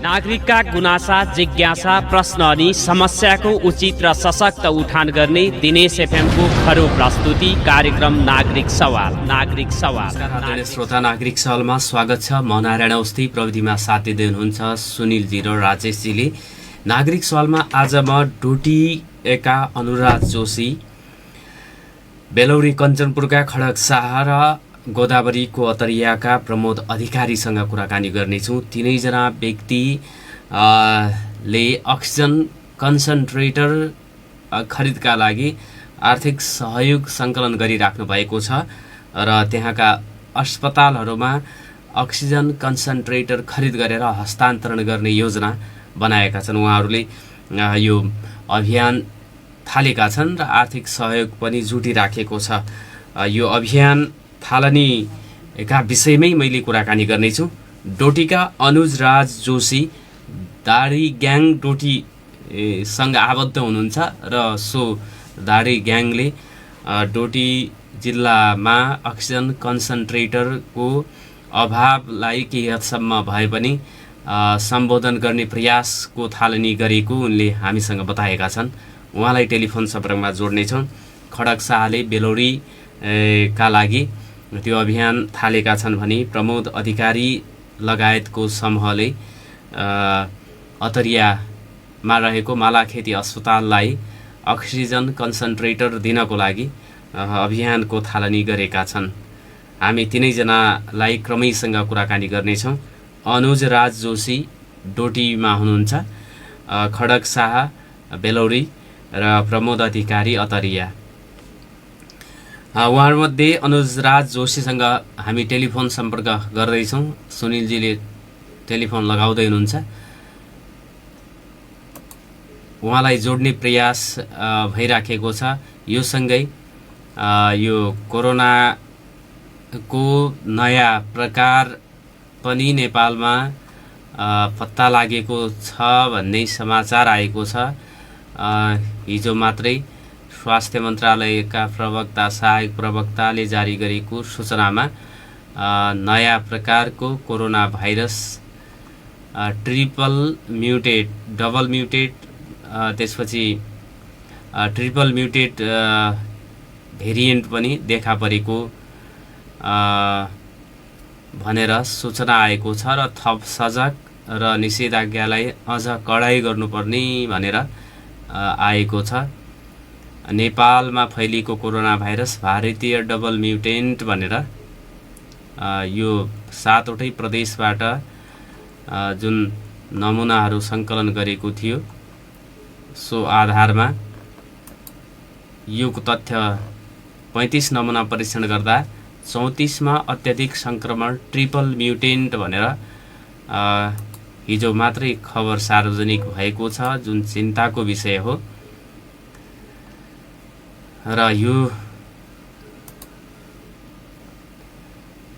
नागरिकका गुनासा, जिज्ञासा, प्रश्न अनि समस्याको उचित र सशक्त उठान गर्ने दिनेश एफएमको खरो प्रस्तुति कार्यक्रम नागरिक सवाल। आदरणीय श्रोता, नागरिक सवालमा स्वागत छ। म नारायण अवस्थी, प्रविधिमा साथ दिँदै हुनुहुन्छ सुनिलजी र राजेशजीले। नागरिक सवालमा आज म डोटीका अनुराज जोशी, बेलौरी कञ्चनपुरका खडक शाह र गोदावरीको अतरियाका प्रमोद अधिकारीसँग कुराकानी गर्नेछौँ। तीनैजना व्यक्तिले अक्सिजन कन्सन्ट्रेटर खरिदका लागि आर्थिक सहयोग सङ्कलन गरिराख्नु भएको छ र त्यहाँका अस्पतालहरूमा अक्सिजन कन्सन्ट्रेटर खरिद गरेर हस्तान्तरण गर्ने योजना बनाएका छन्। उहाँहरूले यो अभियान थालेका छन् र आर्थिक सहयोग पनि जुटिराखेको छ। यो अभियान थालनीका विषयमै मैले कुराकानी गर्नेछु। डोटीका अनुज राज जोशी दाडी ग्याङ डोटीसँग आबद्ध हुनुहुन्छ र सो दाडी ग्याङले डोटी जिल्लामा अक्सिजन कन्सन्ट्रेटरको अभावलाई केही हदसम्म भए पनि सम्बोधन गर्ने प्रयासको थालनी गरेको उनले हामीसँग बताएका छन्। उहाँलाई टेलिफोन सम्पर्कमा जोड्नेछौँ। खडक शाहले बेलौरी का लागि त्यो अभियान थालेका छन् भने प्रमोद अधिकारी लगायतको समूहले अतरियामा रहेको मालाखेती अस्पताललाई अक्सिजन कन्सन्ट्रेटर दिनको लागि अभियानको थालनी गरेका छन्। हामी तीनैजनालाई क्रमैसँग कुराकानी गर्नेछौँ। अनुज राज जोशी डोटीमा हुनुहुन्छ, खडक शाह बेलौरी र प्रमोद अधिकारी अतरिया। उहाँहरूमध्ये अनुज राज जोशीसँग हामी टेलिफोन सम्पर्क गर्दैछौँ। सुनिलजीले टेलिफोन लगाउँदै हुनुहुन्छ। उहाँलाई जोड्ने प्रयास भइराखेको छ। यो सँगै यो कोरोनाको नयाँ प्रकार पनि नेपालमा पत्ता लागेको छ भन्ने समाचार आएको छ। हिजो मात्रै स्वास्थ्य मन्त्रालयका प्रवक्ता, सहायक प्रवक्ताले जारी गरेको सूचनामा नयाँ प्रकारको corona virus triple mutate, double mutate, त्यसपछि ट्रिपल म्युटेट भेरिएन्ट पनि देखा परेको भनेर सूचना आएको छ र थप सजग र निषेधाज्ञालाई अझ कडाई गर्नुपर्ने भनेर आएको छ। नेपालमा फैलिएको कोरोना भाइरस भारतीय डबल म्युटेन्ट भनेर यो 7वटै प्रदेशबाट जुन नमुनाहरू सङ्कलन गरेको थियो, सो आधारमा यो तथ्य 35 नमुना परीक्षण गर्दा 34मा अत्याधिक सङ्क्रमण ट्रिपल म्युटेन्ट भनेर हिजो मात्रै खबर सार्वजनिक भएको छ, जुन चिन्ताको विषय हो। र यो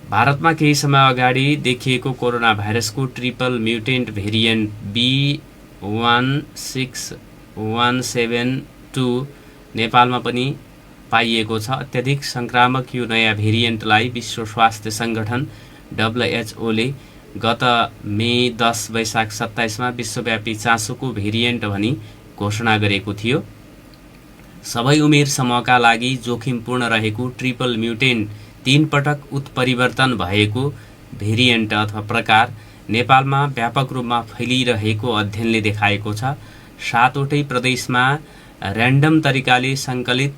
भारतमा केही समय अगाडि देखिएको कोरोना भाइरसको ट्रिपल म्युटेन्ट भेरिएन्ट B16172 नेपालमा पनि पाइएको छ। अत्याधिक सङ्क्रामक यो नयाँ भेरिएन्टलाई विश्व स्वास्थ्य सङ्गठन WHO ले गत मे 10 वैशाख 27मा विश्वव्यापी चासोको भेरिएन्ट भनी घोषणा गरेको थियो। सबै उमेर समूहका लागि जोखिमपूर्ण रहेको ट्रिपल म्युटेन्ट 3 पटक उत्परिवर्तन भएको भेरिएन्ट अथवा प्रकार नेपालमा व्यापक रूपमा फैलिरहेको अध्ययनले देखाएको छ। 7वटै प्रदेशमा र्यान्डम तरिकाले सङ्कलित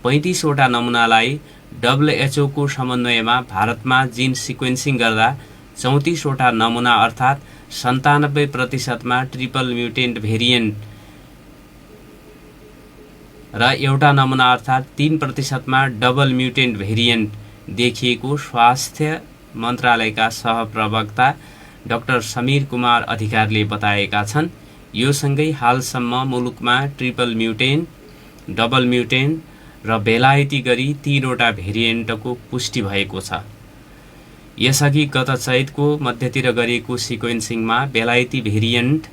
35वटा नमुनालाई WHO को समन्वयमा भारतमा जिन सिक्वेन्सिङ गर्दा 34वटा नमुना अर्थात् 97% ट्रिपल म्युटेन्ट भेरिएन्ट र एउटा नमुना अर्थात् 3% डबल म्युटेन्ट भेरिएन्ट देखिएको स्वास्थ्य मन्त्रालयका सहप्रवक्ता डाक्टर समीर कुमार अधिकारीले बताएका छन्। यो सँगै हालसम्म मुलुकमा ट्रिपल म्युटेन्ट, डबल म्युटेन्ट र बेलायती गरी 3वटा भेरिएन्टको पुष्टि भएको छ। यसअघि गत चैतको मध्यतिर गरिएको सिक्वेन्सिङमा बेलायती भेरिएन्ट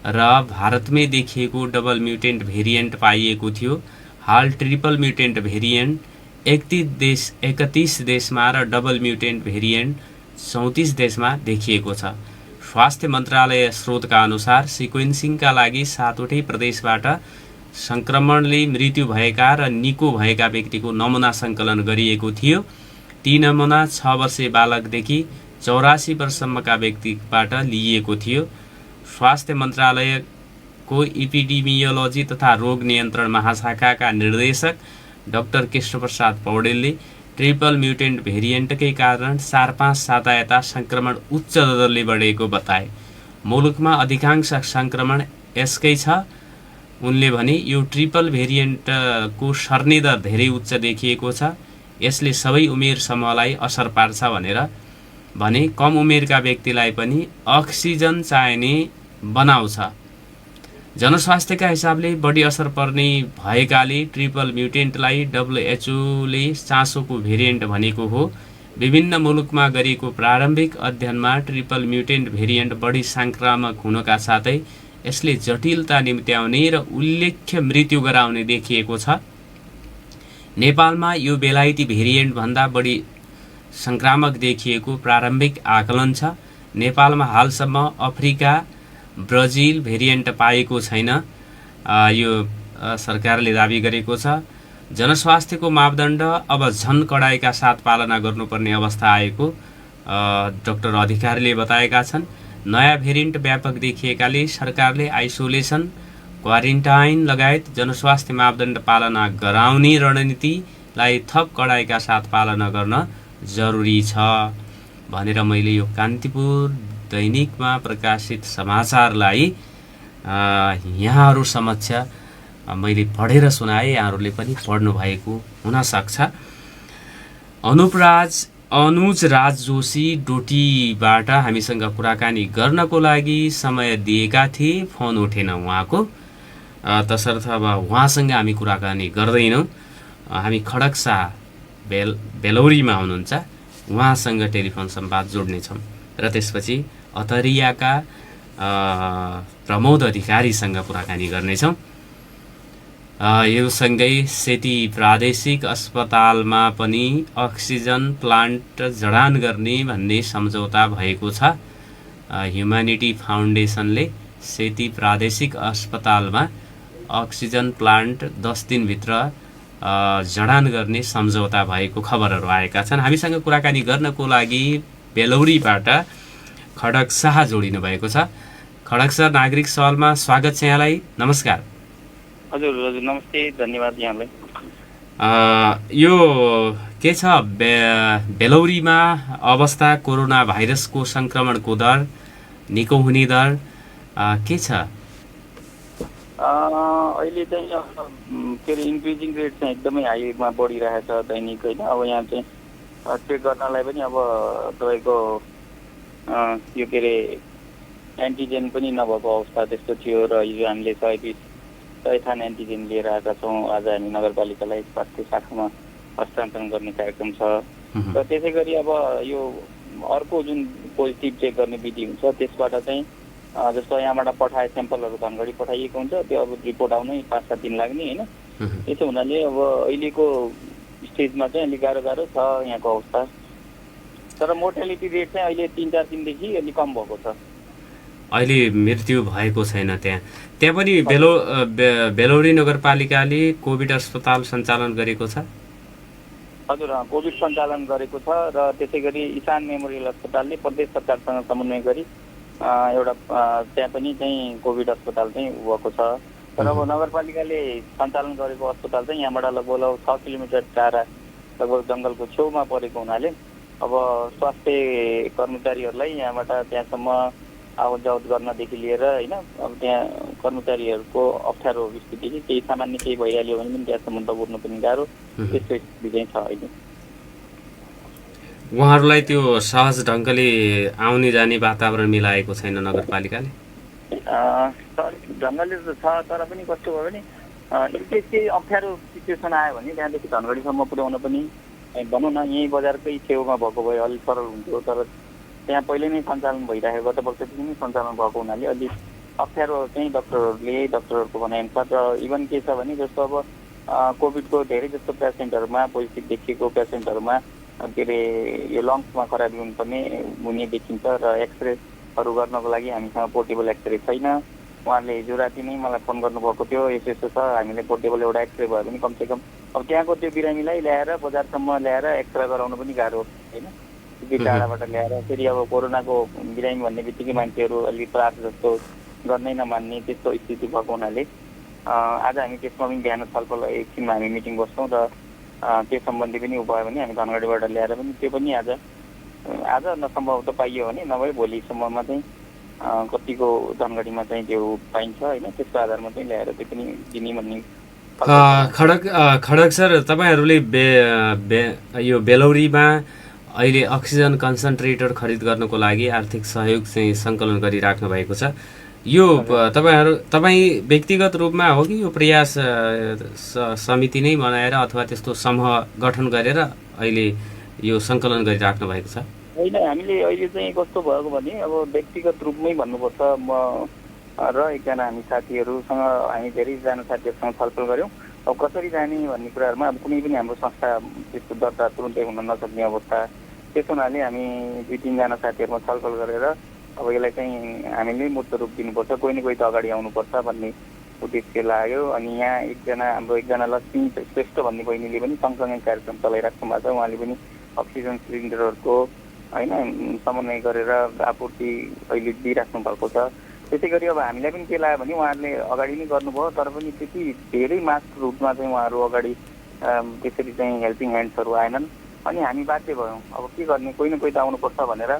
र भारतमै देखिएको डबल म्युटेन्ट भेरिएन्ट पाइएको थियो। हाल ट्रिपल म्युटेन्ट भेरिएन्ट 31 देशमा र डबल म्युटेन्ट भेरिएन्ट 34 देशमा देखिएको छ। स्वास्थ्य मन्त्रालय स्रोतका अनुसार सिक्वेन्सिङका लागि 7वटै प्रदेशबाट सङ्क्रमणले मृत्यु भएका र निको भएका व्यक्तिको नमुना सङ्कलन गरिएको थियो। ती नमुना 6 वर्षीय बालकदेखि 84 वर्षसम्मका व्यक्तिबाट लिइएको थियो। स्वास्थ्य मन्त्रालयको इपिडेमियोलोजी तथा रोग नियन्त्रण महाशाखाका निर्देशक डाक्टर कृष्णप्रसाद पौडेलले ट्रिपल म्युटेन्ट भेरिएन्टकै कारण 4-5 साता सङ्क्रमण उच्च दरले बढेको बताए। मुलुकमा अधिकांश सङ्क्रमण यसकै छ। उनले भने यो ट्रिपल भेरिएन्टको सर्ने दर धेरै उच्च देखिएको छ। यसले सबै उमेर समूहलाई असर पार्छ भने कम उमेरका व्यक्तिलाई पनि अक्सिजन चाहिने बनाउँछ। जनस्वास्थ्यका हिसाबले बढी असर पर्ने भएकाले ट्रिपल म्युटेन्टलाई WHO ले चासोको भेरिएन्ट भनेको हो। विभिन्न मुलुकमा गरिएको प्रारम्भिक अध्ययनमा ट्रिपल म्युटेन्ट भेरिएन्ट बढी सङ्क्रामक हुनका साथै यसले जटिलता निम्त्याउने र उल्लेख्य मृत्यु गराउने देखिएको छ। नेपालमा यो बेलायती भेरिएन्ट भन्दा बढी सङ्क्रामक देखिएको प्रारम्भिक आकलन छ। नेपालमा हालसम्म अफ्रिका, ब्राजिल भेरिएन्ट पाएको छैन, यो सरकारले दाबी गरेको छ। जनस्वास्थ्यको मापदण्ड अब झन कडाइका साथ पालना गर्नुपर्ने अवस्था आएको डाक्टर अधिकारीले बताएका छन्। नयाँ भेरिएन्ट व्यापक देखिएकाले सरकारले आइसोलेसन, क्वारेन्टाइन लगायत जनस्वास्थ्य मापदण्ड पालना गराउने रणनीतिलाई थप कडाइका साथ पालना गर्न जरुरी छ भनेर मैले यो कान्तिपुर दैनिकमा प्रकाशित समाचारलाई यहाँहरू समक्ष मैले पढेर सुनाएँ। यहाँहरूले पनि पढ्नु भएको हुनसक्छ। अनुज राज जोशी डोटीबाट हामीसँग कुराकानी गर्नको लागि समय दिएका थिए, फोन उठेन उहाँको। तसर्थ अब उहाँसँग हामी कुराकानी गर्दैनौँ। हामी खडकसा बेलौरीमा हुनुहुन्छ, उहाँसँग टेलिफोन संवाद जोड्नेछौँ र त्यसपछि अतरियाका प्रमोद अधिकारीसँग कुराकानी गर्नेछौँ। यो सँगै सेती प्रादेशिक अस्पतालमा पनि अक्सिजन प्लान्ट जडान गर्ने भन्ने सम्झौता भएको छ। ह्युम्यानिटी फाउन्डेसनले सेती प्रादेशिक अस्पतालमा अक्सिजन प्लान्ट 10 दिनभित्र जडान गर्ने सम्झौता भएको खबरहरू आएका छन्। हामीसँग कुराकानी गर्नको लागि बेलौरीबाट खडक शाह जोडिनु भएको छ। खडक शाह, नागरिक सवालमा स्वागत छ यहाँलाई। नमस्कार। हजुर हजुर नमस्ते, धन्यवाद यहाँलाई। यो के छ बेलौरीमा अवस्था, कोरोना भाइरसको सङ्क्रमणको दर, निको हुने दर के छ? अहिले चाहिँ के अरे इन्क्रिजिङ रेट चाहिँ एकदमै हाईमा बढिरहेछ दैनिक होइन। अब यहाँ चाहिँ चेक गर्नलाई पनि अब तपाईँको यो के अरे एन्टिजेन पनि नभएको अवस्था त्यस्तो थियो र हिजो हामीले 120 थान एन्टिजेन लिएर आएका छौँ। आज हामी नगरपालिकालाई स्वास्थ्य शाखामा हस्तान्तरण गर्ने कार्यक्रम छ र त्यसै गरी अब यो अर्को जुन पोजिटिभ चेक गर्ने विधि हुन्छ त्यसबाट चाहिँ जस्तो यहाँबाट पठाए स्याम्पलहरू धनगढी पठाइएको हुन्छ, त्यो अब रिपोर्ट आउनै 5-7 दिन लाग्ने होइन। त्यसो हुनाले अब अहिलेको स्टेजमा चाहिँ अलिक गाह्रो छ यहाँको अवस्था। तर मोर्टालिटी रेट चाहिँ अहिले 3-4 दिनदेखि अलिक कम भएको छ। अहिले मृत्यु भएको छैन त्यहाँ पनि बेलौरी नगरपालिकाले कोभिड अस्पताल सञ्चालन गरेको छ। हजुर, कोभिड सञ्चालन गरेको छ र त्यसै गरी इसान मेमोरियल अस्पतालले प्रदेश सरकारसँग समन्वय गरी एउटा त्यहाँ पनि चाहिँ कोभिड अस्पताल चाहिँ भएको छ। तर अब नगरपालिकाले सञ्चालन गरेको अस्पताल चाहिँ यहाँबाट लगभग 6 किलोमिटर टाढा लगभग जङ्गलको छेउमा परेको हुनाले अब स्वास्थ्य कर्मचारीहरूलाई यहाँबाट त्यहाँसम्म आवत जावत गर्नदेखि लिएर होइन, अब त्यहाँ कर्मचारीहरूको अप्ठ्यारो स्थिति कि केही सामान्य केही भइहाल्यो भने पनि त्यहाँसम्म दबुर्नु पनि गाह्रो, त्यस्तो स्थिति चाहिँ छ अहिले। उहाँहरूलाई त्यो सहज ढङ्गले आउने जाने वातावरण मिलाएको छैन नगरपालिकाले? ढङ्गले त छ, तर पनि कस्तो भयो भने इनकेस केही अप्ठ्यारो सिचुएसन आयो भने त्यहाँदेखि धनगढीसम्म पुर्याउन पनि भनौँ न यहीँ बजारकै छेउमा भएको भए अलिक सरल हुन्थ्यो। तर त्यहाँ पहिले नै सञ्चालन भइरहेको, गत वर्षदेखि नै सञ्चालन भएको हुनाले अलिक अप्ठ्यारो चाहिँ डक्टरहरूको भनाइअनुसार। र इभन के छ भने जस्तो अब कोभिडको धेरै जस्तो पेसेन्टहरूमा पोजिटिभ देखिएको पेसेन्टहरूमा के अरे यो लङ्समा खराबी हुने देखिन्छ र एक्सरे हरू गर्नको लागि हामीसँग पोर्टेबल एक्सरे छैन। उहाँले हिजो राति नै मलाई फोन गर्नुभएको थियो, यस्तो छ हामीले पोर्टेबल एउटा एक्सरे भयो भने कमसेकम अब त्यहाँको त्यो बिरामीलाई ल्याएर बजारसम्म ल्याएर एक्सरे गराउनु पनि गाह्रो होइन, त्यति टाढाबाट ल्याएर। फेरि अब कोरोनाको बिरामी भन्ने बित्तिकै मान्छेहरू अलिक त्रास जस्तो गर्नै नमान्ने त्यस्तो स्थिति भएको हुनाले आज हामी त्यसमा पनि बिहान छलफल एकछिनमा हामी मिटिङ बस्छौँ र त्यो सम्बन्धी पनि उपाय भने हामी धनगढीबाट ल्याएर पनि त्यो पनि आज नसम्भव त पाइयो भने नभए भोलिसम्ममा चाहिँ कतिको धनगढीमा चाहिँ त्यो पाइन्छ होइन, त्यसको आधारमा चाहिँ ल्याएर त्यो पनि दिने भन्ने। खड्ग सर, तपाईँहरूले यो बेलौरीमा अहिले अक्सिजन कन्सन्ट्रेटर खरिद गर्नको लागि आर्थिक सहयोग चाहिँ सङ्कलन गरिराख्नु भएको छ। यो तपाईँ व्यक्तिगत रूपमा हो कि यो प्रयास समिति नै बनाएर अथवा त्यस्तो समूह गठन गरेर अहिले यो सङ्कलन गरिराख्नु भएको छ? होइन, हामीले अहिले चाहिँ कस्तो भएको भने अब व्यक्तिगत रूपमै भन्नुपर्छ। म र एकजना हामी साथीहरूसँग हामी धेरैजना साथीहरूसँग छलफल गऱ्यौँ। अब कसरी जाने भन्ने कुराहरूमा अब कुनै पनि हाम्रो संस्था त्यस्तो दर्ता तुरुन्तै हुन नसक्ने अवस्था, त्यस हुनाले हामी 2-3जना साथीहरूमा छलफल गरेर अब यसलाई चाहिँ हामीले मूर्त रूप दिनुपर्छ, कोही न कोही त अगाडि आउनुपर्छ भन्ने उद्देश्य लाग्यो। अनि यहाँ हाम्रो एकजना लक्ष्मी श्रेष्ठ भन्ने बहिनीले पनि सँगसँगै कार्यक्रम चलाइराख्नु भएको छ। उहाँले पनि अक्सिजन सिलिन्डरहरूको होइन समन्वय गरेर आपूर्ति अहिले दिइराख्नु भएको छ। त्यसै गरी अब हामीलाई पनि के लाग्यो भने उहाँहरूले अगाडि नै गर्नुभयो, तर पनि त्यति धेरै मास रूपमा चाहिँ उहाँहरू अगाडि त्यसरी चाहिँ हेल्पिङ ह्यान्ड्सहरू आएनन्। अनि हामी बाध्य भयौँ, अब के गर्ने, कोही न कोही त आउनुपर्छ भनेर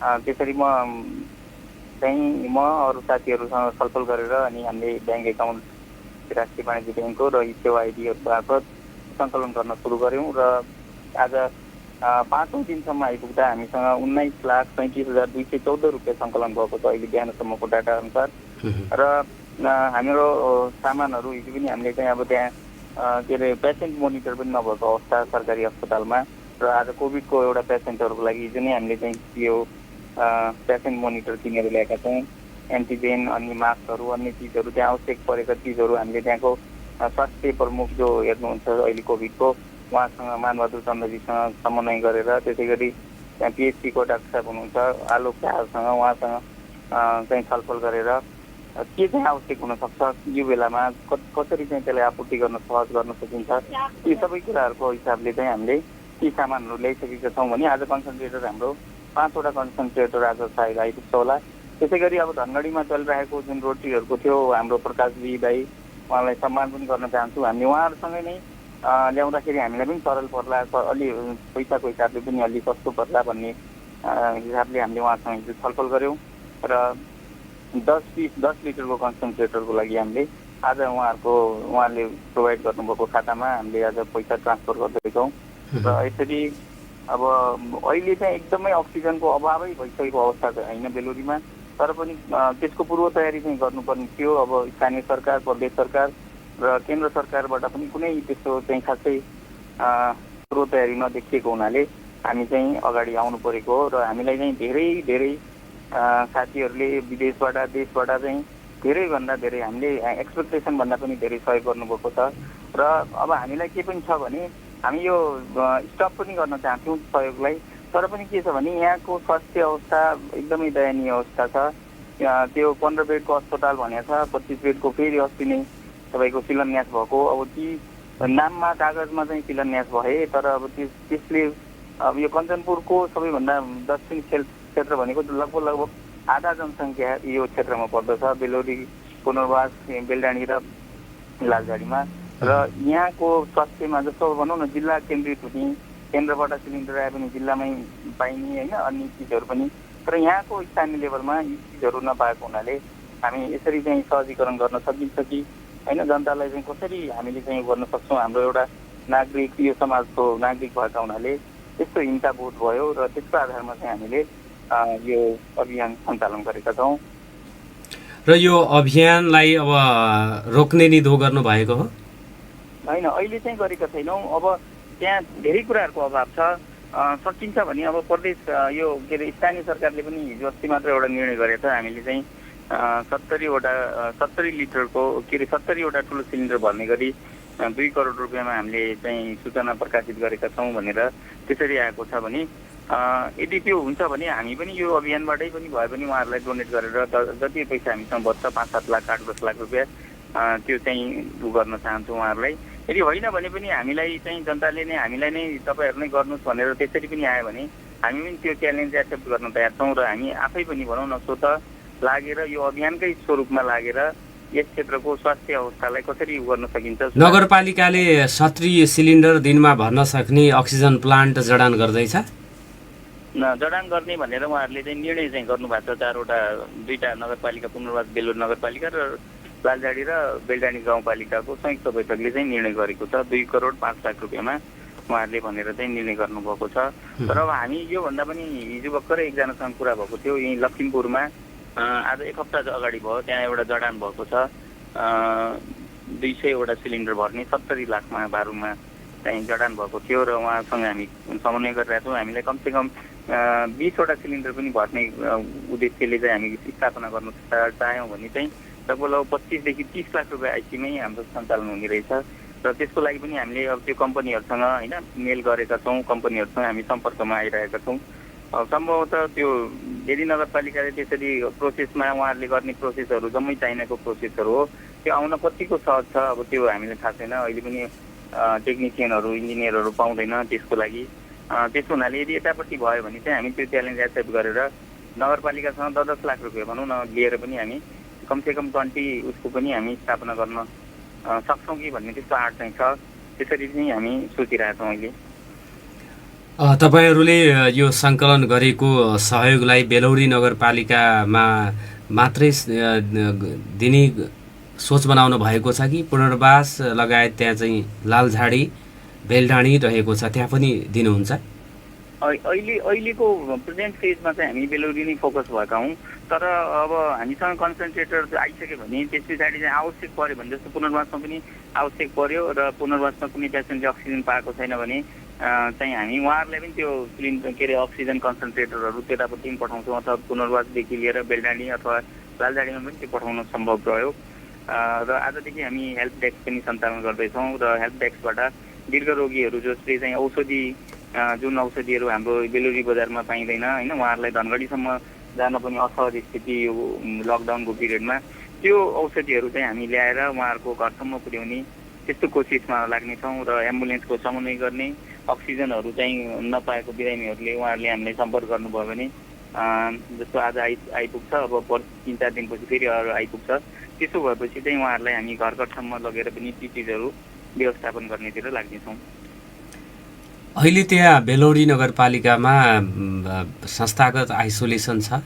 त्यसरी म अरू साथीहरूसँग छलफल गरेर अनि हामीले ब्याङ्क एकाउन्ट राष्ट्रिय वाणिज्य ब्याङ्कको र सेवा आइडीहरू मार्फत सङ्कलन गर्न सुरु गऱ्यौँ र आज 5औं दिनसम्म आइपुग्दा हामीसँग 19,37,214 रुपियाँ सङ्कलन भएको छ अहिले बिहानसम्मको डाटा अनुसार। र हाम्रो सामानहरू हिजो पनि हामीले चाहिँ अब त्यहाँ के अरे पेसेन्ट मोनिटर पनि नभएको अवस्था सरकारी अस्पतालमा, र आज कोभिडको एउटा पेसेन्टहरूको लागि हिजो नै हामीले चाहिँ यो पेसेन्ट मोनिटर किनेर ल्याएका छौँ। एन्टिजेन अनि मास्कहरू अन्य चिजहरू त्यहाँ आवश्यक परेका चिजहरू हामीले त्यहाँको स्वास्थ्य प्रमुख जो हेर्नुहुन्छ अहिले कोभिडको उहाँसँग मानबहादुर चन्द्रजीसँग समन्वय गरेर, त्यसै गरी त्यहाँ पिएचसीको डाक्टर साहब हुनुहुन्छ आलोक शाहसँग उहाँसँग चाहिँ छलफल गरेर के चाहिँ आवश्यक हुनसक्छ यो बेलामा कसरी चाहिँ त्यसलाई आपूर्ति गर्न सहज गर्न सकिन्छ यी सबै कुराहरूको हिसाबले चाहिँ हामीले ती सामानहरू ल्याइसकेका छौँ भने आज कन्सन्ट्रेटर हाम्रो 5वटा कन्सन्ट्रेटर आज सायद आइपुग्छ होला। त्यसै गरी अब धनगढीमा चलिरहेको जुन रोटीहरूको थियो हाम्रो प्रकाशजी दाई उहाँलाई सम्मान पनि गर्न चाहन्छु। हामी उहाँहरूसँगै नै ल्याउँदाखेरि हामीलाई पनि सरल पर्ला, अलि पैसाको हिसाबले पनि अलि सस्तो पर्ला भन्ने हिसाबले हामीले उहाँसँग हिजो छलफल गऱ्यौँ र 10 लिटरको कन्सन्ट्रेटरको लागि हामीले आज उहाँले प्रोभाइड गर्नुभएको खातामा हामीले आज पैसा ट्रान्सफर गर्दैछौँ। र यसरी अब अहिले चाहिँ एकदमै अक्सिजनको अभावै भइसकेको अवस्था चाहिँ होइन बेलुरीमा, तर पनि त्यसको पूर्व तयारी चाहिँ गर्नुपर्ने थियो। अब स्थानीय सरकार, प्रदेश सरकार र केन्द्र सरकारबाट पनि कुनै त्यस्तो चाहिँ खासै पूर्व तयारी नदेखिएको हुनाले हामी चाहिँ अगाडि आउनु परेको हो। र हामीलाई चाहिँ धेरै साथीहरूले विदेशबाट देशबाट चाहिँ धेरैभन्दा धेरै हामीले एक्सपेक्टेसन भन्दा पनि धेरै सहयोग गर्नुभएको छ। र अब हामीलाई के पनि छ भने हामी यो स्टप पनि गर्न चाहन्छौँ सहयोगलाई, तर पनि के छ भने यहाँको स्वास्थ्य अवस्था एकदमै दयनीय अवस्था छ। त्यो 15 बेडको अस्पताल भनेको छ, 25 बेडको फेरि अस्ति नै तपाईँको शिलान्यास भएको। अब ती नाममा कागजमा चाहिँ शिलान्यास भए, तर अब त्यसले अब यो कञ्चनपुरको सबैभन्दा दक्षिण क्षेत्र भनेको लगभग आधा जनसङ्ख्या यो क्षेत्रमा पर्दछ, बेलौरी, पुनर्वास, बेलडाँडी र लालझाडीमा। र यहाँको स्वास्थ्यमा जस्तो भनौँ न जिल्ला केन्द्रित हुने, केन्द्रबाट सिलिन्डर आए पनि जिल्लामै पाइने होइन अन्य चिजहरू पनि, तर यहाँको स्थानीय लेभलमा यी चिजहरू नपाएको हुनाले हामी यसरी चाहिँ सहजीकरण गर्न सकिन्छ कि होइन, जनतालाई चाहिँ कसरी हामीले चाहिँ गर्न सक्छौँ। हाम्रो एउटा नागरिक, यो समाजको नागरिक भएका हुनाले त्यस्तो हिंसा बोध भयो र त्यसको आधारमा चाहिँ हामीले यो अभियान सञ्चालन गरेका छौँ। र यो अभियानलाई अब रोक्ने निधो गर्नु भएको हो? होइन, अहिले चाहिँ गरेका छैनौँ। अब त्यहाँ धेरै कुराहरूको अभाव छ। सकिन्छ भने अब प्रदेश यो के अरे स्थानीय सरकारले पनि हिजो अस्ति मात्र एउटा निर्णय गरेको छ। हामीले चाहिँ 70 लिटरको के अरे 70वटा ठुलो सिलिन्डर भर्ने गरी 2 करोड रुपियाँमा हामीले चाहिँ सूचना प्रकाशित गरेका छौँ भनेर त्यसरी आएको छ भने यदि त्यो हुन्छ भने हामी पनि यो अभियानबाटै पनि भए पनि उहाँहरूलाई डोनेट गरेर जति पैसा हामीसँग बच्छ 5-7 लाख 8-10 लाख रुपियाँ त्यो चाहिँ उ गर्न चाहन्छौँ उहाँहरूलाई। यदि होइन भने पनि हामीलाई चाहिँ जनताले नै हामीलाई नै तपाईँहरू नै गर्नुहोस् भनेर त्यसरी पनि आयो भने हामी पनि त्यो च्यालेन्ज एक्सेप्ट गर्न तयार छौँ र हामी आफै पनि भनौँ न स्वतः लागेर यो अभियानकै स्वरूपमा लागेर यस क्षेत्रको स्वास्थ्य अवस्थालाई कसरी उ गर्न सकिन्छ। नगरपालिकाले 70 सिलिन्डर दिनमा भर्न सक्ने अक्सिजन प्लान्ट जडान गर्दैछ। जडान गर्ने भनेर उहाँहरूले चाहिँ निर्णय चाहिँ गर्नुभएको छ। 2टा नगरपालिका पुनर्वास बेलुर नगरपालिका र लालझाडी र बेलडाँडी गाउँपालिकाको संयुक्त बैठकले चाहिँ निर्णय गरेको छ। 2 करोड 5 लाख रुपियाँमा उहाँहरूले भनेर चाहिँ निर्णय गर्नुभएको छ। तर अब हामी योभन्दा पनि हिजो भर्खरै एकजनासँग कुरा भएको थियो यहीँ लखिमपुरमा आज 1 हप्ता अगाडि भयो, त्यहाँ एउटा जडान भएको छ। 200वटा सिलिन्डर भर्ने 70 लाखमा बारुमा चाहिँ जडान भएको थियो र उहाँसँग हामी समन्वय गरिरहेका छौँ। हामीलाई कमसेकम 20वटा सिलिन्डर पनि भर्ने उद्देश्यले चाहिँ हामी स्थापना गर्न चाह्यौँ भने चाहिँ लगभग 25 देखि 30 लाख रुपियाँ आइसीमै हाम्रो सञ्चालन हुने रहेछ र त्यसको लागि पनि हामीले अब त्यो कम्पनीहरूसँग होइन मेल गरेका छौँ। कम्पनीहरूसँग हामी सम्पर्कमा आइरहेका छौँ। सम्भवतः त्यो यदि नगरपालिकाले त्यसरी प्रोसेसमा उहाँहरूले गर्ने प्रोसेसहरू जम्मै चाइनाको प्रोसेसहरू हो, त्यो आउन कतिको सहज छ अब त्यो हामीलाई थाहा छैन। अहिले पनि टेक्निसियनहरू इन्जिनियरहरू पाउँदैन त्यसको लागि। त्यसो हुनाले यदि यतापट्टि भयो भने चाहिँ हामी त्यो च्यालेन्ज एक्सेप्ट गरेर नगरपालिकासँग 10 लाख रुपियाँ भनौँ न लिएर पनि हामी कमसेकम 20 उसको पनि हामी स्थापना गर्न सक्छौँ कि भन्ने त्यस्तो आँट चाहिँ छ। त्यसरी चाहिँ हामी सोचिरहेछौँ अहिले। तपाईँहरूले यो सङ्कलन गरेको सहयोगलाई बेलौरी नगरपालिकामा मात्रै दिने सोच बनाउनु भएको छ कि पुनर्वास लगायत त्यहाँ चाहिँ लालझाडी बेलडाँडी रहेको छ त्यहाँ पनि दिनुहुन्छ? अहिलेको प्रेजेन्ट फेजमा चाहिँ हामी बेलौरी नै फोकस भएका हौँ। तर अब हामीसँग कन्सन्ट्रेटर आइसक्यो भने त्यस पछाडि चाहिँ आवश्यक पऱ्यो भने जस्तो पुनर्वासमा पनि आवश्यक पऱ्यो र पुनर्वासमा कुनै पेसेन्टले अक्सिजन पाएको छैन भने चाहिँ हामी उहाँहरूलाई पनि त्यो सिलिन्डर के अरे अक्सिजन कन्सन्ट्रेटरहरू त्यतापट्टि पनि पठाउँछौँ अथवा पुनर्वासदेखि लिएर बेलडाँडी अथवा लालझाडीमा पनि त्यो पठाउन सम्भव रह्यो। र आजदेखि हामी हेल्प डेस्क पनि सञ्चालन गर्दैछौँ र हेल्प डेस्कबाट दीर्घ रोगीहरू जसले चाहिँ औषधि जुन औषधिहरू हाम्रो बेलौरी बजारमा पाइँदैन होइन उहाँहरूलाई धनगढीसम्म जान पनि असहज स्थिति यो लकडाउनको पिरियडमा त्यो औषधिहरू चाहिँ हामी ल्याएर उहाँहरूको घरसम्म पुर्याउने त्यस्तो कोसिसमा लाग्नेछौँ र एम्बुलेन्सको समन्वय गर्ने अक्सिजनहरू चाहिँ नपाएको बिरामीहरूले उहाँहरूले हामीलाई सम्पर्क गर्नुभयो भने जस्तो आज आइपुग्छ अब 3-4 दिनपछि फेरि अरू आइपुग्छ। त्यसो भएपछि चाहिँ उहाँहरूलाई हामी घर घरसम्म लगेर पनि ती चिजहरू व्यवस्थापन गर्नेतिर लाग्नेछौँ। अहिले त्यहाँ बेलौरी नगरपालिकामा संस्थागत आइसोलेसन छ?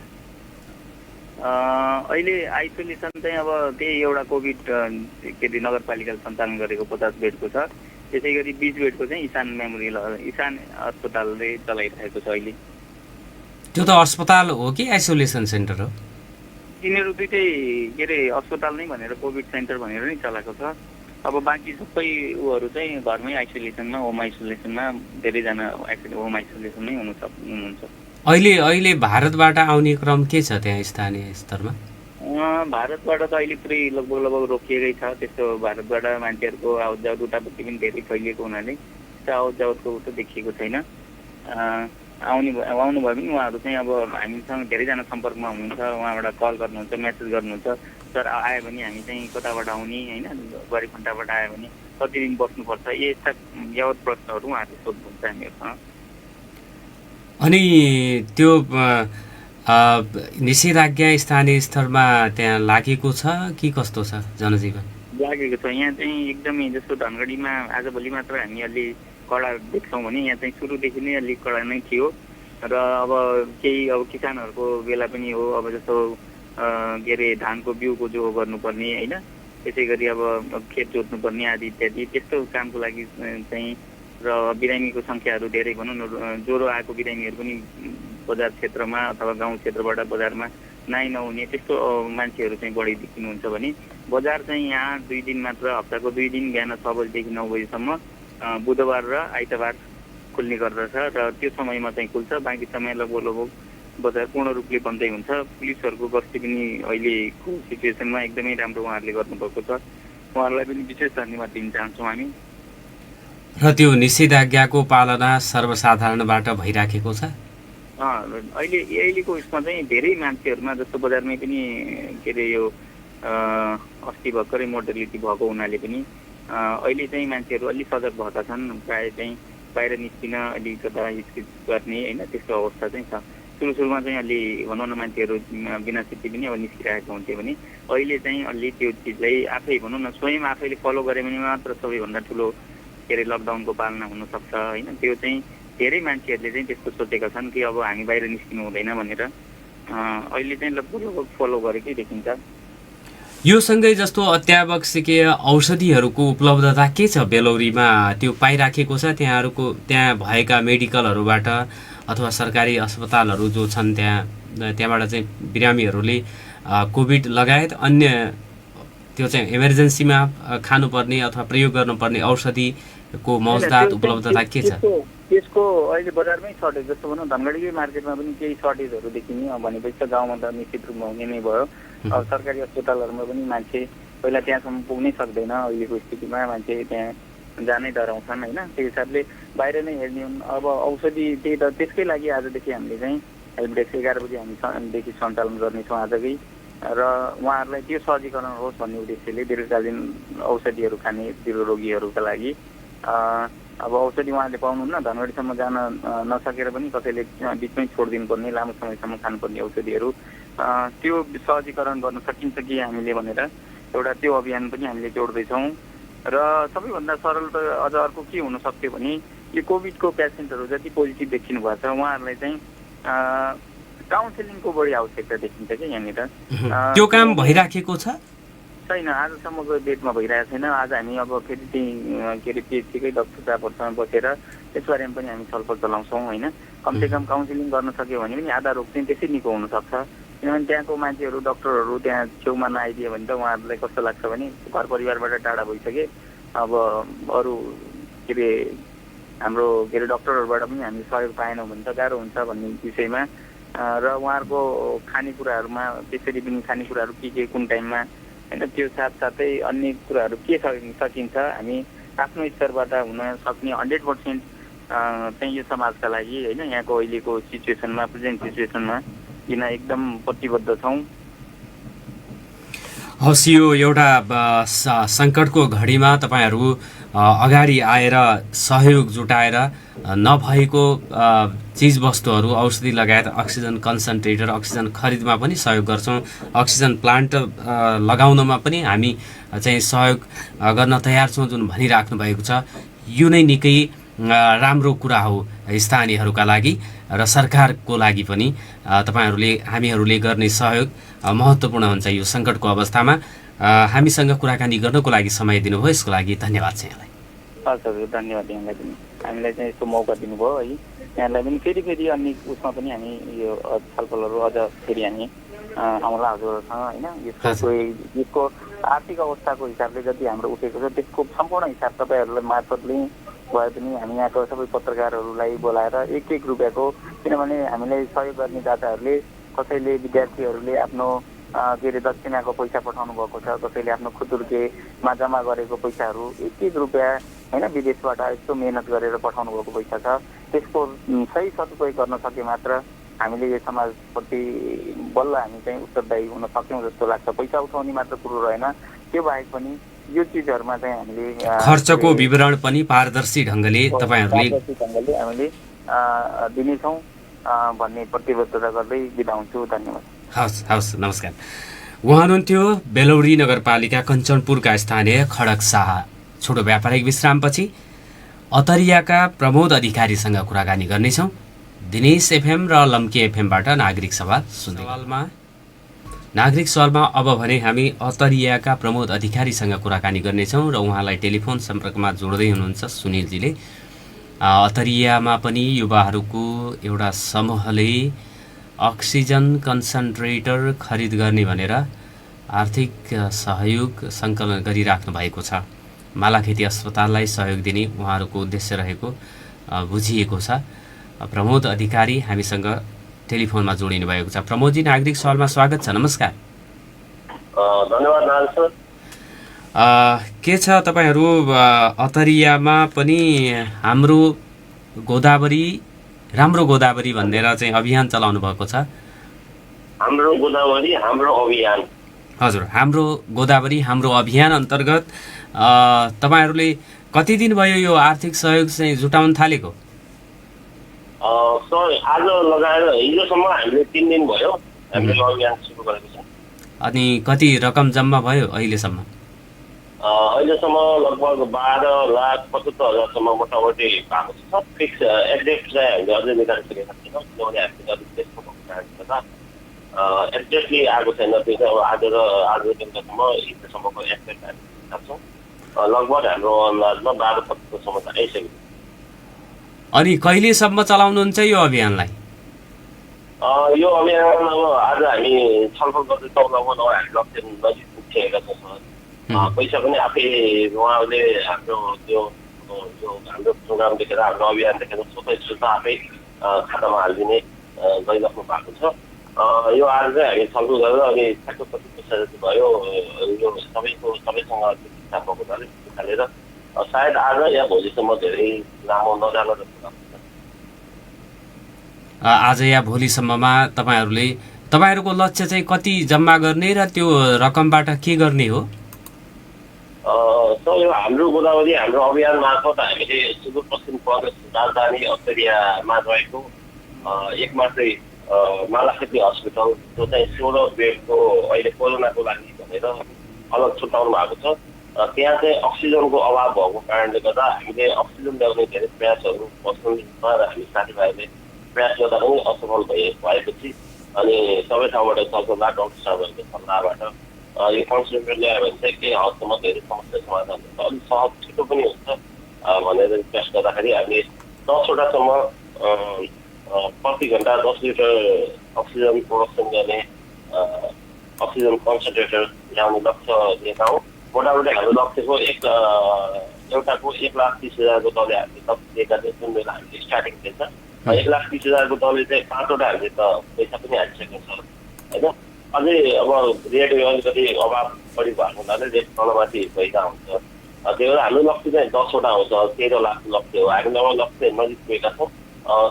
अहिले आइसोलेसन चाहिँ अब त्यही एउटा कोभिड के अरे नगरपालिकाले सञ्चालन गरेको 50 बेडको छ। त्यसै गरी 20 बेडको चाहिँ इसान अस्पतालले चलाइरहेको छ अहिले। त्यो त अस्पताल हो कि आइसोलेसन सेन्टर हो? तिनीहरू दुइटै के अरे अस्पताल नै भनेर कोभिड सेन्टर भनेर नै चलाएको छ। अब बाँकी सबै उहरू चाहिँ घरमै आइसोलेसनमा होम आइसोलेसनमा धेरैजना होम आइसोलेसनमै हुनुहुन्छ। अहिले भारतबाट आउने क्रम के छ त्यहाँ स्थानीय स्तरमा? भारतबाट त अहिले पुरै लगभग रोकिएकै छ। त्यस्तो भारतबाट मान्छेहरूको आवत जावत उतापट्टि पनि धेरै फैलिएको हुनाले त्यो आवत जावतको त देखिएको छैन। आउनुभयो भने उहाँहरू चाहिँ अब हामीसँग धेरैजना सम्पर्कमा हुनुहुन्छ, उहाँबाट कल गर्नुहुन्छ, मेसेज गर्नुहुन्छ सर आयो भने हामी चाहिँ कताबाट आउने होइन गरिबखण्डबाट आयो भने कति दिन बस्नुपर्छ यस्ता यावत प्रश्नहरू उहाँहरूले सोध्नुहुन्छ हामीहरूसँग। अनि त्यो निषेधाज्ञा स्थानीय स्तरमा त्यहाँ लागेको छ कि कस्तो छ जनजीवन? लागेको छ। यहाँ चाहिँ एकदमै जस्तो धनगढीमा आजभोलि मात्र हामी अलि कडा देख्छौँ भने यहाँ चाहिँ सुरुदेखि नै अलिक कडा नै थियो र अब केही अब किसानहरूको बेला पनि हो। अब जस्तो के अरे धानको बिउको जो गर्नुपर्ने होइन त्यसै गरी अब खेत जोत्नुपर्ने आदि इत्यादि त्यस्तो कामको लागि चाहिँ र बिरामीको सङ्ख्याहरू धेरै भनौँ न ज्वरो आएको बिरामीहरू पनि बजार क्षेत्रमा अथवा गाउँ क्षेत्रबाट बजारमा नहुने त्यस्तो मान्छेहरू चाहिँ बढी देखिनुहुन्छ भने बजार चाहिँ यहाँ 2 दिन मात्र हप्ताको 2 दिन बिहान 6 बजीदेखि 9 बजीसम्म बुधबार र आइतबार खुल्ने गर्दछ र त्यो समयमा चाहिँ खुल्छ। बाँकी समय लगभग बजार पूर्ण रूपले बन्दै हुन्छ। पुलिसहरूको गस्ती पनि अहिलेको सिचुएसनमा एकदमै राम्रो उहाँहरूले गर्नुभएको छ। उहाँहरूलाई पनि विशेष धन्यवाद दिन चाहन्छौँ हामी। र त्यो निषेधाज्ञाको पालना सर्वसाधारणबाट भइराखेको छ? अहिलेको उसमा चाहिँ धेरै मान्छेहरूमा जस्तो बजारमै पनि के अरे यो अस्ति भर्खरै मोर्टालिटी भएको हुनाले पनि अहिले चाहिँ मान्छेहरू अलिक सजग भएका छन्। प्रायः चाहिँ बाहिर निस्किन अलिकता हिचकिच गर्ने होइन त्यस्तो अवस्था चाहिँ छ। सुरुमा चाहिँ अलि भनौँ न मान्छेहरू बिना छुट्टी पनि अब निस्किरहेको हुन्थ्यो भने अहिले चाहिँ अलि त्यो चिजलाई आफै भनौँ न स्वयं आफैले फलो गरे भने मात्र सबैभन्दा ठुलो के अरे लकडाउनको पालना हुनसक्छ होइन। त्यो चाहिँ धेरै मान्छेहरूले चाहिँ त्यस्तो सोचेका छन् कि अब हामी बाहिर निस्किनु हुँदैन भनेर अहिले चाहिँ लगभग फलो गरेकै देखिन्छ। यो सँगै जस्तो अत्यावश्यकीय औषधिहरूको उपलब्धता के छ बेलौरीमा त्यो पाइराखेको छ त्यहाँ भएका मेडिकलहरूबाट अथवा सरकारी अस्पतालहरू जो छन् त्यहाँबाट चाहिँ बिरामीहरूले कोभिड लगायत अन्य त्यो चाहिँ इमर्जेन्सीमा खानुपर्ने अथवा प्रयोग गर्नुपर्ने औषधिको मौजदात उपलब्धता के छ? त्यसको अहिले बजारमै सर्टेज जस्तो भनौँ धनगढीकै मार्केटमा पनि केही सर्टेजहरू देखिने भनेपछि गाउँमा त निश्चित रूपमा हुने नै भयो। अब सरकारी अस्पतालहरूमा पनि मान्छे पहिला त्यहाँसम्म पुग्नै सक्दैन। अहिलेको स्थितिमा मान्छे त्यहाँ जानै डराउँछन् होइन। त्यो हिसाबले बाहिर नै हेर्ने हुन्। अब औषधि त्यही त त्यसकै लागि आजदेखि हामीले चाहिँ हेल्प डेस्क 11 बजी हामीदेखि सञ्चालन गर्नेछौँ आजकै। र उहाँहरूलाई त्यो सहजीकरण होस् भन्ने उद्देश्यले दीर्घकालीन औषधिहरू खाने दीर्घ रोगीहरूका लागि अब औषधि उहाँले पाउनुहुन्न। धनगढीसम्म जान नसकेर पनि कसैले बिचमै छोडिदिनु पर्ने लामो समयसम्म खानुपर्ने औषधिहरू त्यो सहजीकरण गर्न सकिन्छ कि हामीले भनेर एउटा त्यो अभियान पनि हामीले जोड्दैछौँ। र सबैभन्दा सरल त अझ अर्को के हुन सक्थ्यो भने यो कोभिडको पेसेन्टहरू जति पोजिटिभ देखिनु भएको छ उहाँहरूलाई चाहिँ काउन्सिलिङको बढी आवश्यकता देखिन्छ कि यहाँनिर। त्यो काम भइराखेको छ छैन आजसम्मको डेटमा भइरहेको छैन। आज हामी अब फेरि त्यही के अरे पिएचसीकै डाक्टर साहबहरूसँग बसेर त्यसबारेमा पनि हामी छलफल चलाउँछौँ होइन। कमसेकम काउन्सिलिङ गर्न सक्यो भने पनि आधा रोग चाहिँ त्यसै निको हुनसक्छ। किनभने त्यहाँको मान्छेहरू डक्टरहरू त्यहाँ छेउमा नआइदियो भने त उहाँहरूलाई कस्तो लाग्छ भने घर परिवारबाट टाढा भइसके अब अरू के अरे हाम्रो के अरे डक्टरहरूबाट पनि हामी सहयोग पाएनौँ भने त गाह्रो हुन्छ भन्ने विषयमा र उहाँहरूको खानेकुराहरूमा त्यसरी पनि खानेकुराहरू के कुन टाइममा होइन त्यो साथसाथै अन्य कुराहरू के सकिन्छ हामी आफ्नो स्तरबाट हुन सक्ने 100% चाहिँ यो समाजका लागि होइन यहाँको अहिलेको सिचुएसनमा प्रेजेन्ट सिचुएसनमा किन एकदम प्रतिबद्ध छौँ। हवस् यो एउटा सङ्कटको घडीमा तपाईँहरू अगाडि आएर सहयोग जुटाएर नभएको चिजवस्तुहरू औषधि लगायत अक्सिजन कन्सन्ट्रेटर अक्सिजन खरिदमा पनि सहयोग गर्छौँ। अक्सिजन प्लान्ट लगाउनमा पनि हामी चाहिँ सहयोग गर्न तयार छौँ जुन भनिराख्नु भएको छ। यो नै निकै राम्रो कुरा हो स्थानीयहरूका लागि र सरकारको लागि पनि। हामीहरूले गर्ने सहयोग महत्त्वपूर्ण हुन्छ यो सङ्कटको अवस्थामा। हामीसँग कुराकानी गर्नको लागि समय दिनुभयो यसको लागि धन्यवाद छ यहाँलाई। हस् हजुर धन्यवाद यहाँलाई पनि हामीलाई चाहिँ यस्तो मौका दिनुभयो है। यहाँलाई पनि फेरि अन्य उसमा पनि हामी यो छलफलहरू अझ फेरि हामी आउँला हजुरहरूसँग होइन। यसको आर्थिक अवस्थाको हिसाबले जति हाम्रो उठेको छ त्यसको सम्पूर्ण हिसाब तपाईँहरूलाई मार्फतले भए पनि हामी यहाँको सबै पत्रकारहरूलाई बोलाएर एक रुपियाँको किनभने हामीलाई सहयोग गर्ने दाताहरूले कसैले विद्यार्थीहरूले आफ्नो के अरे दक्षिणाको पैसा पठाउनु भएको छ कसैले आफ्नो खुतुर्केमा जम्मा गरेको पैसाहरू एक रुपियाँ होइन विदेशबाट यस्तो मेहनत गरेर पठाउनु भएको पैसा छ। त्यसको सही सदुपयोग गर्न सके मात्र हामीले यो समाजप्रति बल्ल हामी चाहिँ उत्तरदायी हुन सक्यौँ जस्तो लाग्छ। पैसा उठाउने मात्र कुरो रहेन त्यो बाहेक पनि यो चिजहरूमा चाहिँ हामीले खर्चको विवरण पनि पारदर्शी ढङ्गले तपाईँहरूले हामीले दिनेछौँ भन्ने प्रतिबद्धता गर्दै बिदा हुन्छु। धन्यवाद। हवस् नमस्कार। उहाँ हुनुहुन्थ्यो बेलौरी नगरपालिका कञ्चनपुरका स्थानीय खड्क शाह। छोटो व्यापारिक विश्रामपछि अतरियाका प्रमोद अधिकारीसँग कुराकानी गर्नेछौँ। दिनेश एफएम र लम्की एफएमबाट नागरिक सवालमा अब भने हामी अतरियाका प्रमोद अधिकारीसँग कुराकानी गर्नेछौँ र उहाँलाई टेलिफोन सम्पर्कमा जोड्दै हुनुहुन्छ सुनिलजीले। अतरियामा पनि युवाहरूको एउटा समूहले अक्सिजन कन्सन्ट्रेटर खरिद गर्ने भनेर आर्थिक सहयोग सङ्कलन गरिराख्नु भएको छ। मालाखेती अस्पताललाई सहयोग दिने उहाँहरूको उद्देश्य रहेको बुझिएको छ। प्रमोद अधिकारी हामीसँग टेलिफोनमा जोडिनु भएको छ। प्रमोदजी नागरिक सवालमा स्वागत छ। नमस्कार। धन्यवाद नारायण सर। के छ तपाईँहरू अतरियामा पनि हाम्रो गोदावरी राम्रो गोदावरी भनेर चाहिँ अभियान चलाउनु भएको छ। हाम्रो गोदावरी हाम्रो अभियान। हजुर, हाम्रो गोदावरी हाम्रो अभियान अन्तर्गत तपाईँहरूले कति दिन भयो यो आर्थिक सहयोग चाहिँ जुटाउन थालेको? सर आज लगाएर हिजोसम्म हामीले 3 दिन भयो हामीले अभियान सुरु गरेको छ। अनि कति रकम जम्मा भयो अहिलेसम्म? अहिलेसम्म लगभग 12,75,000सम्म मोटामोटी भएको छ। फिक्स एक्ज्याक्ट चाहिँ हामीले अझै निकालिसकेका छैनौँ किनभने हामीले अलिक त्यसको गर्दा एक्ज्याक्टली आएको छैन। त्यो चाहिँ अब आज दिनसम्म हिजोसम्मको एक्ज्याक्ट हामी सक्छौँ। लगभग हाम्रो अन्दाजमा 12,75,000सम्म त आइसक्यो। अनि कहिलेसम्म चलाउनुहुन्छ यो अभियानलाई? यो अभियान अब आज हामी छलफल गर्दैछौँ। लगभग हामी लक्ष्य नजिक पुगिसकेका छौँ। पैसा पनि आफै उहाँहरूले हाम्रो त्यो हाम्रो प्रोग्राम देखेर हाम्रो अभियान देखेर स्वतः आफै खातामा हालिदिने गरिराख्नु भएको छ। यो आज चाहिँ हामी छलफल गरेर अनि ठ्याक्क कति पैसा जति भयो यो सबैसँग हिसाब भएको हुनाले निकालेर सायद आज या भोलिसम्म धेरै लामो नजान जस्तो लाग्छ। आज या भोलिसम्ममा तपाईँहरूको लक्ष्य चाहिँ कति जम्मा गर्ने र त्यो रकमबाट के गर्ने हो? यो हाम्रो गोदावरी हाम्रो अभियान मार्फत हामीले सुदूरपश्चिम प्रदेश राजधानी अस्ट्रेलियामा रहेको एक मात्रै मालाखेती हस्पिटल जो चाहिँ 16 बेडको अहिले कोरोनाको लागि भनेर अलग छुट्याउनु भएको छ। त्यहाँ चाहिँ अक्सिजनको अभाव भएको कारणले गर्दा हामीले अक्सिजन ल्याउने धेरै प्रयासहरू पर्सनली हामी साथीभाइले प्रयास गर्दा पनि असफल भएपछि अनि सबै ठाउँबाट सल्लाह डाक्टर साहबहरूको सल्लाहबाट यो कन्सेन्ट्रेट ल्यायो भने चाहिँ केही हदसम्म धेरै समस्या समाधान हुन्छ, अलिक सहज छिटो पनि हुन्छ भनेर प्रयास गर्दाखेरि हामीले 10वटासम्म प्रति घन्टा 10 लिटर अक्सिजन प्रोडक्सन गर्ने अक्सिजन कन्सन्ट्रेटर ल्याउने लक्ष्य लिएका हौँ। मोटामोटी हाम्रो लक्ष्यको एउटाको 1,30,000को दलले हामीले लक्ष्य दिएका थियौँ। जुन बेला हामीले स्टार्टिङ थिएछ 1,30,000को दलले चाहिँ 5वटा हामीले त पैसा पनि हालिसकेको छ होइन। अझै अब रेट अलिकति अभाव बढी भएको हुनाले रेट तलमाथि भइरहेको हुन्छ। त्यही भएर हाम्रो लक्ष्य चाहिँ 10वटा आउँछ। 13 लाख लक्ष्य हो। हामीले अब लक्ष्य नजिक पुगेका छौँ।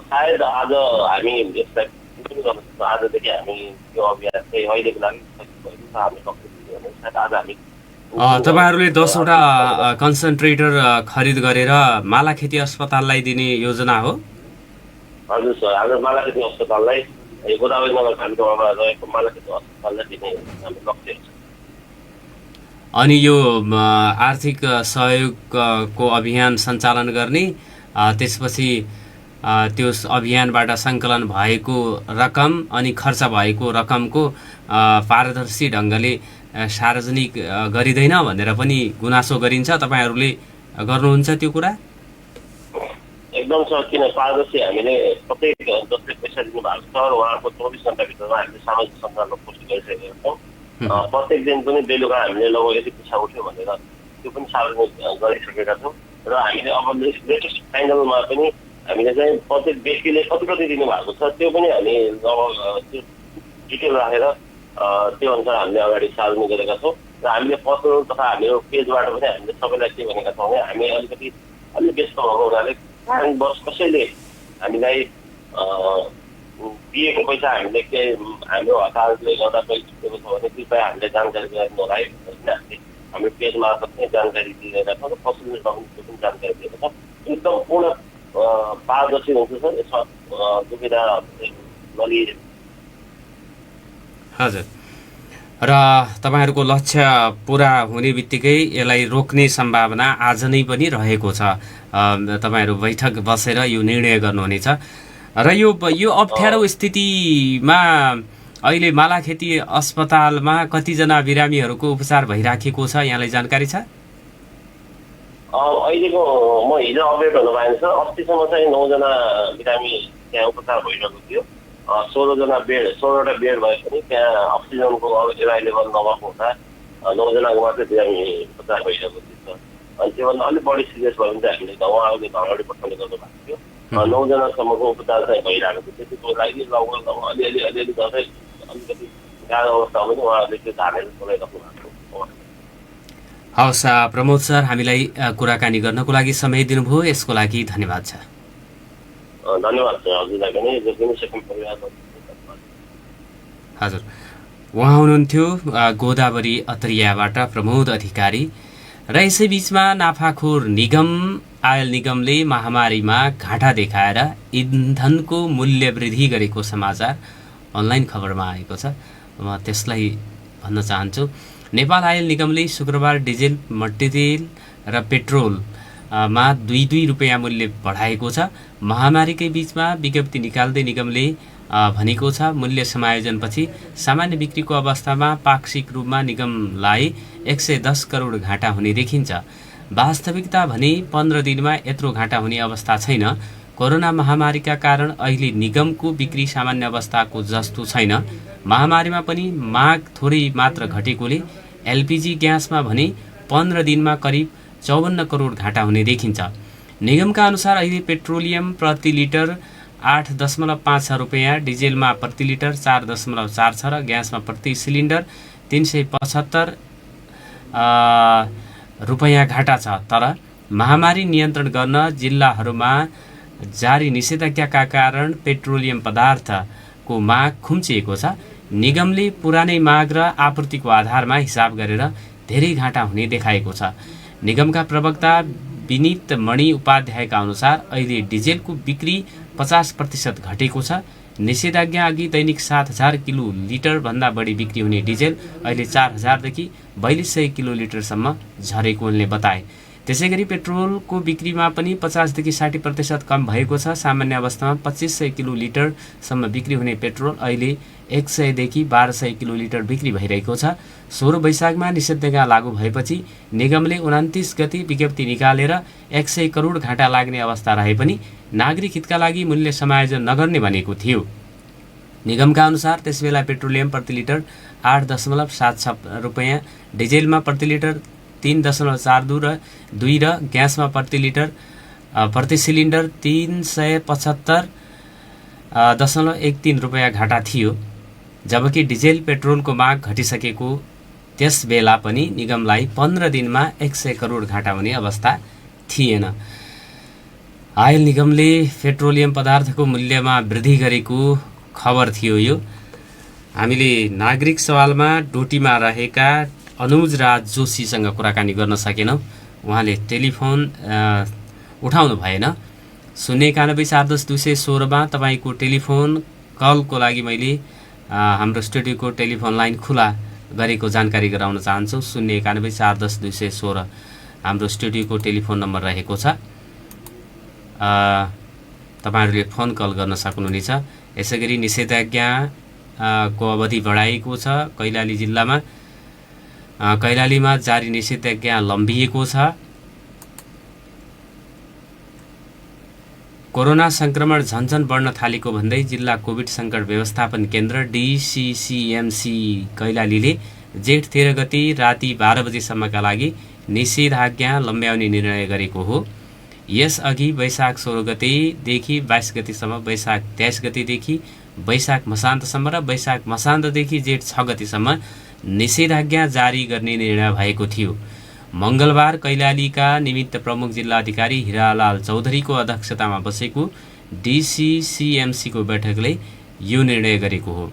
सायद आज हामी यसलाई पनि गर्न सक्छौँ। आजदेखि हामी यो अभियान चाहिँ अहिलेको लागि हामी लक्ष्य दियो भने सायद आज हामी तपाईँहरूले 10वटा कन्सन्ट्रेटर खरिद गरेर मालाखेती अस्पताललाई दिने योजना हो? हजुर सर, आज मालाखेती अस्पताललाई गोदावरी नगरपालिकामा रहेको मालाखेती अस्पताललाई दिने हाम्रो लक्ष्य छ। अनि यो आर्थिक सहयोगको अभियान सञ्चालन गर्ने त्यसपछि त्यो अभियानबाट सङ्कलन भएको रकम अनि खर्च भएको रकमको पारदर्शी ढङ्गले सार्वजनिक गरिँदैन भनेर पनि गुनासो गरिन्छ। तपाईँहरूले गर्नुहुन्छ त्यो कुरा? एकदम सर, किन पारदर्शी हामीले प्रत्येक जसले पैसा दिनुभएको छ उहाँको 24 घण्टाभित्रमा हामीले सामाजिक सञ्जालमा पोस्ट गरिसकेका छौँ। प्रत्येक दिन पनि बेलुका हामीले लगभग यति पैसा उठ्यो भनेर त्यो पनि सार्वजनिक गरिसकेका छौँ। र हामीले अब लेटेस्ट फाइनलमा पनि हामीले चाहिँ प्रत्येक व्यक्तिले कति दिनुभएको छ त्यो पनि हामी त्यो डिटेल राखेर त्यो अनुसार हामीले अगाडि सार्वजनिक गरेका छौँ। र हामीले पर्सनल तथा हाम्रो पेजबाट पनि हामीले सबैलाई के भनेका छौँ भने हामी अलिकति व्यस्त भएको हुनाले कारणवश कसैले हामीलाई दिएको पैसा हामीले के हाम्रो हतारले गर्दा पैसा छुटेको छ भने कृपया हामीले जानकारी गराइदिनु होला है। हाम्रो पेज मार्फत नै जानकारी दिइरहेका छौँ र कसैले पनि जानकारी दिएको छ। एकदम पूर्ण पारदर्शी हुन्छ सर। यसमा दुविधा नलिएर। हजुर, र तपाईँहरूको लक्ष्य पुरा हुने बित्तिकै यसलाई रोक्ने सम्भावना आज नै पनि रहेको छ। तपाईँहरू बैठक बसेर यो निर्णय गर्नुहुनेछ। र यो अप्ठ्यारो स्थितिमा अहिले मालाखेती अस्पतालमा कतिजना बिरामीहरूको उपचार भइराखेको छ, यहाँलाई जानकारी छ? अहिलेको म हिजो अपडेट हुन पाएन सर। अस्तिसम्म चाहिँ 9जना बिरामी त्यहाँ उपचार भइरहेको थियो। 16वटा बेड भए पनि त्यहाँ अक्सिजनको एभाइलेबल नभएको हुँदा 9जनाको मात्रै बिरामी उपचार भइरहेको थियो। अनि त्योभन्दा अलिक बढी सिरियस भयो भने चाहिँ हामीले उहाँहरूले घरबाट पठाउने गर्नुभएको थियो। 9जनासम्मको उपचार चाहिँ भइरहेको थियो। त्यसको लागि लगभग अलिअलि गर्दै अलिकति गाह्रो अवस्थामा पनि उहाँहरूले त्यो धानेर चलाइराख्नु भएको थियो। हवस् प्रमोद सर, हामीलाई कुराकानी गर्नको लागि समय दिनुभयो, यसको लागि धन्यवाद छ। धन्यवाद छ हजुरलाई पनि जो पनि सेकेम परिवार। हजुर, उहाँ हुनुहुन्थ्यो गोदावरी अत्रियाबाट प्रमोद अधिकारी। र यसै बिचमा नाफाखोर निगम आयल निगमले महामारीमा घाटा देखाएर इन्धनको मूल्य वृद्धि गरेको समाचार अनलाइन खबरमा आएको छ। म त्यसलाई भन्न चाहन्छु। नेपाल आयल निगमले शुक्रबार डिजेल, मट्टीतेल र पेट्रोलमा 2-2 रुपियाँ मूल्य बढाएको छ। महामारीकै बिचमा विज्ञप्ति निकाल्दै निगमले भनेको छ मूल्य समायोजनपछि सामान्य बिक्रीको अवस्थामा पाक्षिक रूपमा निगमलाई 110 करोड घाटा हुने देखिन्छ। वास्तविकता भने 15 दिनमा यत्रो घाटा हुने अवस्था छैन। कोरोना महामारीका कारण अहिले निगमको बिक्री सामान्य अवस्थाको जस्तो छैन। महामारीमा पनि माग थोरै मात्र घटेकोले एलपीजी ग्यासमा भने 15 दिनमा करिब 54 करोड घाटा हुने देखिन्छ। निगमका अनुसार अहिले पेट्रोलियम प्रति लिटर 8.56 रुपियाँ, डिजेलमा प्रति लिटर 4.46 र ग्यासमा प्रति सिलिन्डर 375 रुपियाँ घाटा छ। तर महामारी नियन्त्रण गर्न जिल्लाहरूमा जारी निषेधाज्ञाका कारण पेट्रोलियम पदार्थको माग खुम्चिएको छ। निगमले पुरानै माग र आपूर्तिको आधारमा हिसाब गरेर धेरै घाटा हुने देखाएको छ। निगमका प्रवक्ता विनीत मणि उपाध्यायका अनुसार अहिले डिजेलको बिक्री 50% घटेको छ। निषेधाज्ञा अघि दैनिक 7,000 किलो लिटरभन्दा बढी बिक्री हुने डिजेल अहिले 4,000 देखि 4,200 किलो लिटरसम्म झरेको उनले बताए। त्यसैगरी पेट्रोलको बिक्रीमा पनि 50 देखि 60% कम भएको छ। सामान्य अवस्थामा 2,500 किलो लिटरसम्म बिक्री हुने पेट्रोल अहिले 100 देखि 1,200 किलो लिटर बिक्री भइरहेको छ। 16 वैशाखमा निषेधाज्ञा लागू भएपछि निगमले 29 गते विज्ञप्ति निकालेर 100 करोड घाटा लाग्ने अवस्था रहे पनि नागरिक हितका लागि मूल्य समायोजन नगर्ने भनेको थियो। निगमका अनुसार त्यसबेला पेट्रोलियम प्रति लिटर 8.76 रुपियाँ, डिजेलमा प्रति लिटर 3.42 र ग्यासमा प्रति लिटर प्रति सिलिन्डर 375.13 रुपियाँ घाटा थियो। जबकि डिजेल पेट्रोलको माग घटिसकेको त्यस बेला पनि निगमलाई 15 दिनमा 100 करोड घाटा हुने अवस्था थिएन। आयल निगमले पेट्रोलियम पदार्थको मूल्यमा वृद्धि गरेको खबर थियो। यो हामीले नागरिक सवालमा डोटीमा रहेका अनुज राज जोशीसँग कुराकानी गर्न सकेनौँ। उहाँले टेलिफोन उठाउनु भएन। 091-410-216 तपाईँको टेलिफोन कलको लागि मैले हाम्रो स्टुडियोको टेलिफोन लाइन खुला गरेको जानकारी गराउन चाहन्छु। 091-410-216 हाम्रो स्टुडियोको टेलिफोन नम्बर रहेको छ। तपाईँहरूले फोन कल गर्न सक्नुहुनेछ। यसैगरी निषेधाज्ञाको अवधि बढाइएको छ। कैलाली जिल्लामा कैलालीमा जारी निषेधाज्ञा लम्बिएको छ। कोरोना संक्रमण झन्झन बढ्न थालेको भन्दै जिल्ला कोभिड सङ्कट व्यवस्थापन केन्द्र DCCMC कैलालीले जेठ 13 गते राति 12 बजेसम्मका लागि निषेधाज्ञा लम्ब्याउने निर्णय गरेको हो। यसअघि वैशाख 16 गतेदेखि 22 गतेसम्म, वैशाख 23 गतेदेखि वैशाख मसान्तसम्म र वैशाख मसान्तदेखि जेठ 6 गतेसम्म निषेधाज्ञा जारी गर्ने निर्णय भएको थियो। मङ्गलबार कैलालीका निमित्त प्रमुख जिल्ला अधिकारी हिरालाल चौधरीको अध्यक्षतामा बसेको DCCMC को बैठकले यो निर्णय गरेको हो।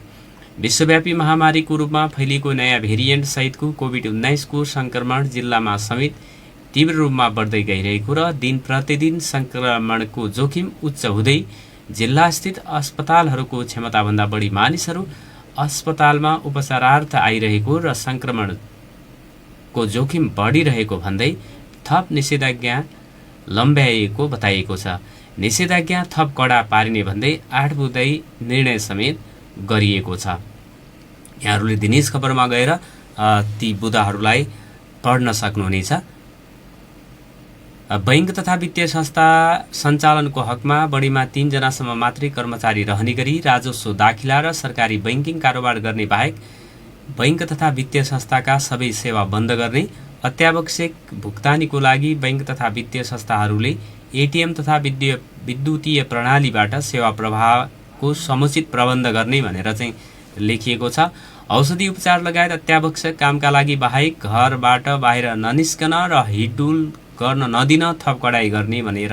विश्वव्यापी महामारीको रूपमा फैलिएको नयाँ भेरिएन्ट सहितको कोभिड-19 को संक्रमण जिल्लामा समेत तीव्र रूपमा बढ्दै गइरहेको र दिन प्रतिदिन संक्रमणको जोखिम उच्च हुँदै जिल्लास्थित अस्पतालहरूको क्षमताभन्दा बढी मानिसहरू अस्पतालमा उपचारार्थ आइरहेको र संक्रमणको जोखिम बढिरहेको भन्दै थप निषेधाज्ञा लम्ब्याइएको बताइएको छ। निषेधाज्ञा थप कडा पारिने भन्दै 8 बुँदै निर्णय समेत गरिएको छ। यहाँहरूले दिनेश खबरमा गएर ती बुँदाहरूलाई पढ्न सक्नुहुनेछ। बैंक तथा वित्तीय संस्था सञ्चालनको हकमा बढीमा 3 जनासम्म मात्रै कर्मचारी रहने गरी राजस्व दाखिला र सरकारी बैंकिङ कारोबार गर्ने बाहेक बैंक तथा वित्तीय संस्थाका सबै सेवा बन्द गर्ने, अत्यावश्यक भुक्तानीको लागि बैंक तथा वित्तीय संस्थाहरूले एटीएम तथा विद्युतीय प्रणालीबाट सेवा प्रवाहको समुचित प्रबन्ध गर्ने भनेर चाहिँ लेखिएको छ। औषधि उपचार लगायत अत्यावश्यक कामका लागि बाहेक घरबाट बाहिर ननिस्कन र हिडडुल गर्न नदिन थप कडाई गर्ने भनेर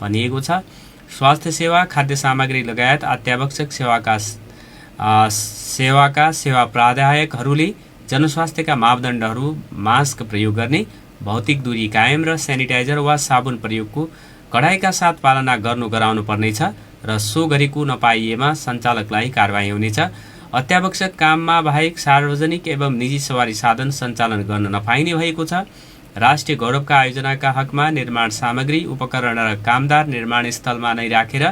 भनिएको छ। स्वास्थ्य सेवा, खाद्य सामग्री लगायत अत्यावश्यक सेवाका सेवा प्रदायकहरूले जनस्वास्थ्यका मापदण्डहरू, मास्क प्रयोग गर्ने, भौतिक दूरी कायम र सेनिटाइजर वा साबुन प्रयोगको कडाइका साथ पालना गराउनु पर्नेछ र सो गरेको नपाइएमा सञ्चालकलाई कारबाही हुनेछ। अत्यावश्यक काममा बाहेक सार्वजनिक एवं निजी सवारी साधन सञ्चालन गर्न नपाइने भएको छ। राष्ट्रिय गौरवका आयोजनाका हकमा निर्माण सामग्री, उपकरण र कामदार निर्माण स्थलमा नै राखेर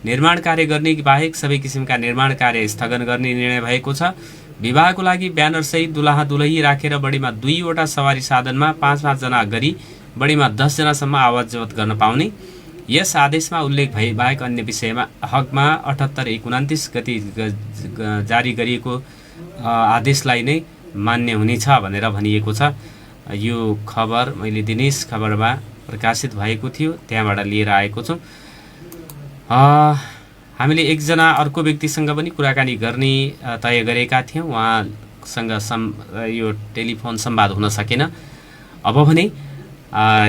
निर्माण कार्य गर्ने बाहेक सबै किसिमका निर्माण कार्य स्थगन गर्ने निर्णय भएको छ। विवाहको लागि ब्यानरसहित दुलहा दुलही राखेर बढीमा 2 वटा सवारी साधनमा 5-5 जना गरी बढीमा 10 जनासम्म आवाज जफत गर्न पाउने। यस आदेशमा उल्लेख भए बाहेक अन्य विषयमा हकमा 78/29 गति जारी गरिएको आदेशलाई नै मान्य हुनेछ भनेर भनिएको छ। यो खबर मैले दिनेश खबरमा प्रकाशित भएको थियो, त्यहाँबाट लिएर आएको छु। हामीले एकजना अर्को व्यक्तिसँग पनि कुराकानी गर्ने तय गरेका थियौँ, उहाँसँग यो टेलिफोन संवाद हुन सकेन। अब भने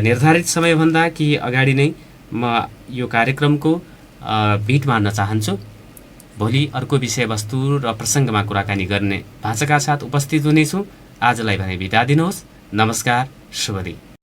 निर्धारित समयभन्दा केही अगाडि नै म यो कार्यक्रमको बिट मार्न चाहन्छु। भोलि अर्को विषयवस्तु र प्रसङ्गमा कुराकानी गर्ने भाषाका साथ उपस्थित हुनेछु। आजलाई भने बिदा दिनुहोस्। नमस्कार, शुभ दिन।